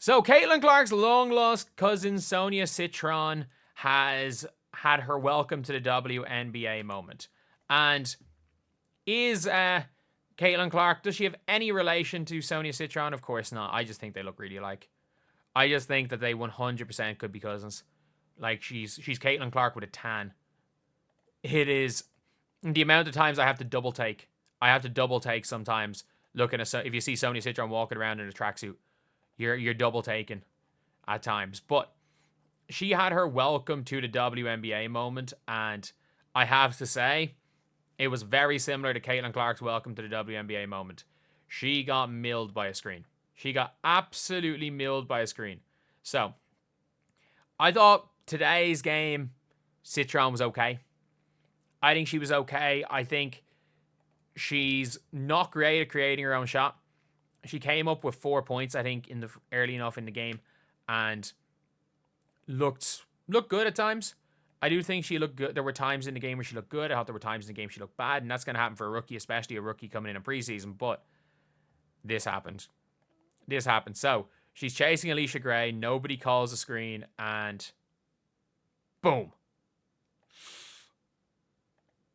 So Caitlin Clark's long-lost cousin Sonia Citron has had her welcome to the WNBA moment. And is Caitlin Clark, does she have any relation to Sonia Citron? Of course not. I just think they look really alike. I just think that they 100% could be cousins. Like, she's Caitlin Clark with a tan. It is the amount of times I have to double take. I have to double take sometimes looking at, if you see Sonia Citron walking around in a tracksuit, you're double taking at times. But she had her welcome to the WNBA moment, and I have to say, it was very similar to Caitlin Clark's welcome to the WNBA moment. She got milled by a screen. She got absolutely milled by a screen. So, I thought today's game, Citron was okay. I think she was okay. I think she's not great at creating her own shot. She came up with 4 points, I think, in the early enough in the game, and looked good at times. I do think she looked good. There were times in the game where she looked good. I thought there were times in the game she looked bad, and that's going to happen for a rookie, especially a rookie coming in preseason. But this happened. This happened. So she's chasing Alicia Gray. Nobody calls the screen, and boom.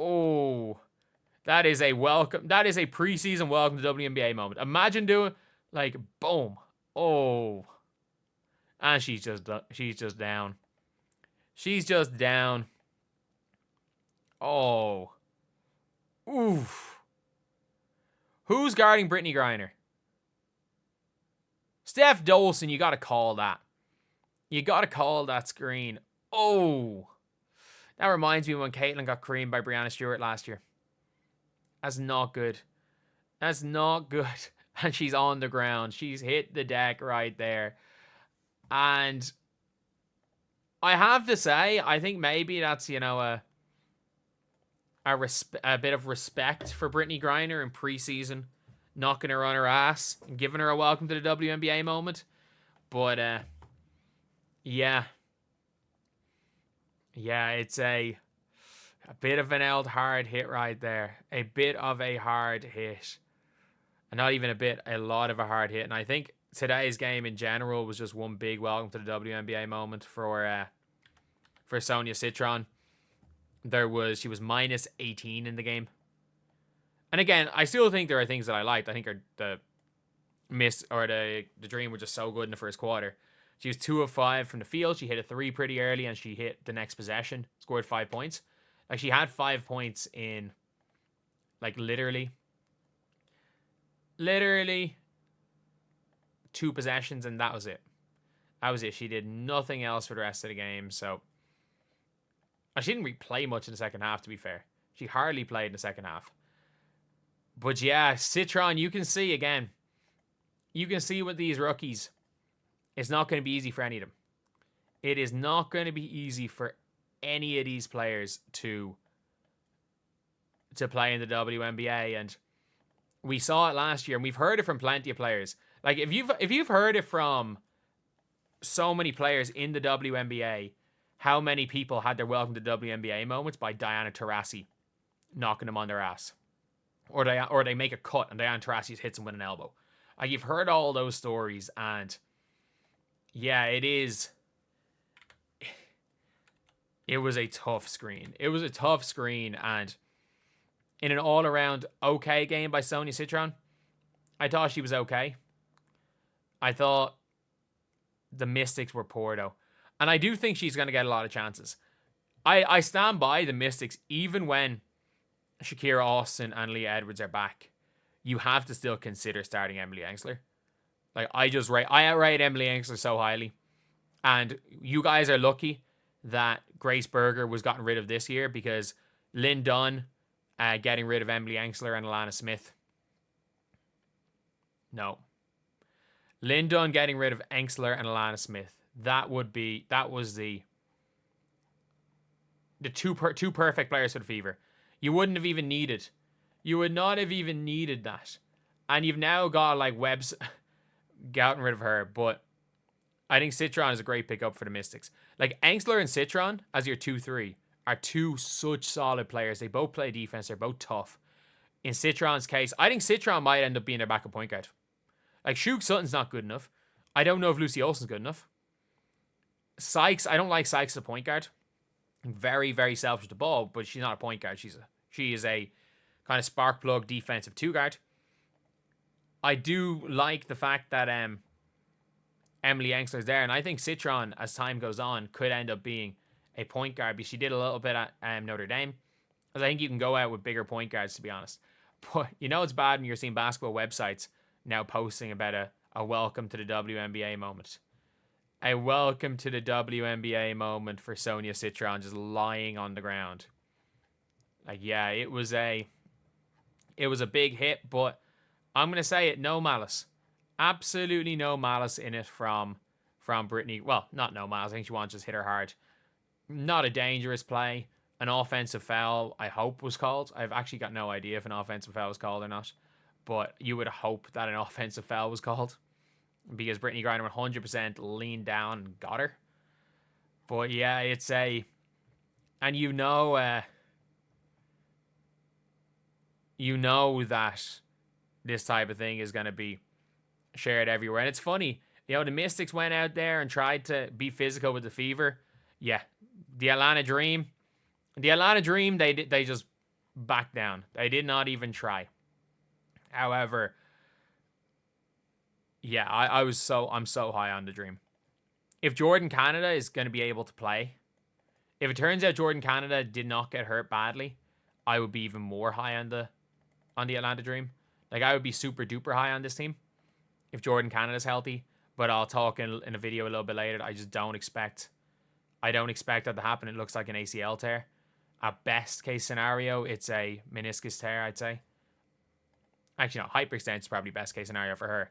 Oh, that is a welcome. That is a preseason welcome to WNBA moment. Imagine doing like boom. Oh, and she's just down. She's just down. Oh, oof. Who's guarding Brittney Griner? Steph Dolson. You got to call that. You got to call that screen. Oh, that reminds me when Caitlin got creamed by Breanna Steward last year. That's not good. That's not good. And she's on the ground. She's hit the deck right there. And I have to say, I think maybe that's, you know, a bit of respect for Brittney Griner in preseason, knocking her on her ass and giving her a welcome to the WNBA moment. But, yeah. Yeah, it's a bit of an hard hit right there. A bit of a hard hit. And not even a bit, a lot of a hard hit. And I think today's game in general was just one big welcome to the WNBA moment for Sonia Citron. She was minus 18 in the game. And again, I still think there are things that I liked. I think the miss or the dream were just so good in the first quarter. She was 2 of 5 from the field. She hit a 3 pretty early, and she hit the next possession, scored 5 points. Like, she had 5 points in, like, literally 2 possessions, and that was it. That was it. She did nothing else for the rest of the game, so she didn't really play much in the second half, to be fair. She hardly played in the second half. But yeah, Citron, you can see, again, you can see with these rookies, it's not going to be easy for any of them. It is not going to be easy for any of these players to play in the WNBA, and we saw it last year, and we've heard it from plenty of players. Like, if you've heard it from so many players in the WNBA, how many people had their welcome to WNBA moments by Diana Taurasi knocking them on their ass, or they make a cut and Diana Taurasi hits them with an elbow. Like, you've heard all those stories, and yeah, it was a tough screen. It was a tough screen, and in an all-around okay game by Sonia Citron, I thought she was okay. I thought the Mystics were poor, though. And I do think she's going to get a lot of chances. I stand by the Mystics, even when Shakira Austin and Leah Edwards are back. You have to still consider starting Emily Engstler. Like, I rate Emily Engstler so highly. And you guys are lucky that Grace Berger was gotten rid of this year, because Lynn Dunn getting rid of Emily Engstler and Alana Smith. No. Lynn Dunn getting rid of Engstler and Alana Smith. That was the two perfect players for the Fever. You would not have even needed that. And you've now got, like, Webb's gotten rid of her, but I think Citron is a great pickup for the Mystics. Like, Engstler and Citron as your 2-3 are two such solid players. They both play defense. They're both tough. In Citron's case, I think Citron might end up being their backup point guard. Like, Shug Sutton's not good enough. I don't know if Lucy Olsen's good enough. Sykes, I don't like Sykes as a point guard. Very, very selfish with the ball, but she's not a point guard. She is a kind of spark plug defensive 2 guard. I do like the fact that Emily Engsler's there, and I think Citron, as time goes on, could end up being a point guard, because she did a little bit at Notre Dame. Because I think you can go out with bigger point guards, to be honest. But it's bad when you're seeing basketball websites now posting about a welcome to the WNBA moment. A welcome to the WNBA moment for Sonia Citron just lying on the ground. Like, yeah, it was a big hit, but I'm gonna say it, no malice. Absolutely no malice in it from Brittney. Well, not no malice. I think she wanted to just hit her hard. Not a dangerous play. An offensive foul, I hope, was called. I've actually got no idea if an offensive foul was called or not. But you would hope that an offensive foul was called, because Brittney Griner 100% leaned down and got her. But yeah, it's a... And you know that this type of thing is going to be shared everywhere. And it's funny, the Mystics went out there and tried to be physical with the Fever. Yeah, the Atlanta Dream, they just backed down. They did not even try. However, yeah, I'm so high on the Dream. If Jordan Canada is going to be able to play, if it turns out Jordan Canada did not get hurt badly, I would be even more high on the Atlanta Dream. Like, I would be super duper high on this team if Jordan Canada's healthy. But I'll talk in a video a little bit later. I don't expect that to happen. It looks like an ACL tear. At best case scenario, it's a meniscus tear, I'd say. Actually, no, hyperextension is probably best case scenario for her.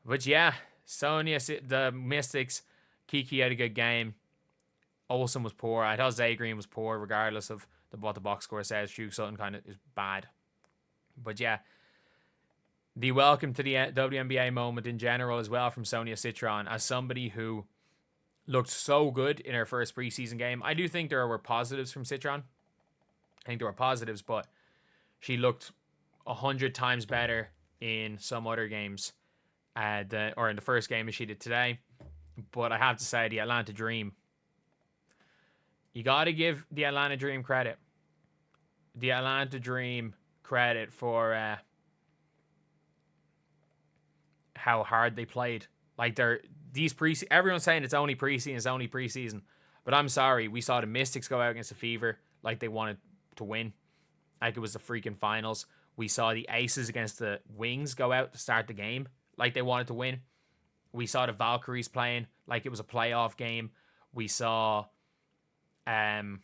But yeah, Sonia, the Mystics, Kiki had a good game. Olsen was poor. I thought Zay Green was poor, regardless of what the box score says. Hugh Sutton kind of is bad. But yeah, the welcome to the WNBA moment in general as well from Sonia Citron, as somebody who looked so good in her first preseason game. I do think there were positives from Citron. I think there were positives, but she looked 100 times better in some other games, or in the first game as she did today. But I have to say, the Atlanta Dream, you got to give the Atlanta Dream credit. The Atlanta Dream credit for how hard they played. Like, everyone's saying it's only preseason, but I'm sorry, we saw the Mystics go out against the Fever like they wanted to win, like it was the freaking finals. We saw the Aces against the Wings go out to start the game like they wanted to win. We saw the Valkyries playing like it was a playoff game. We saw the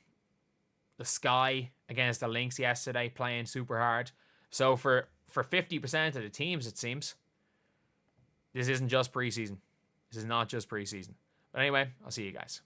Sky against the Lynx yesterday playing super hard. So for 50% of the teams, it seems, this isn't just preseason. This is not just preseason. But anyway, I'll see you guys.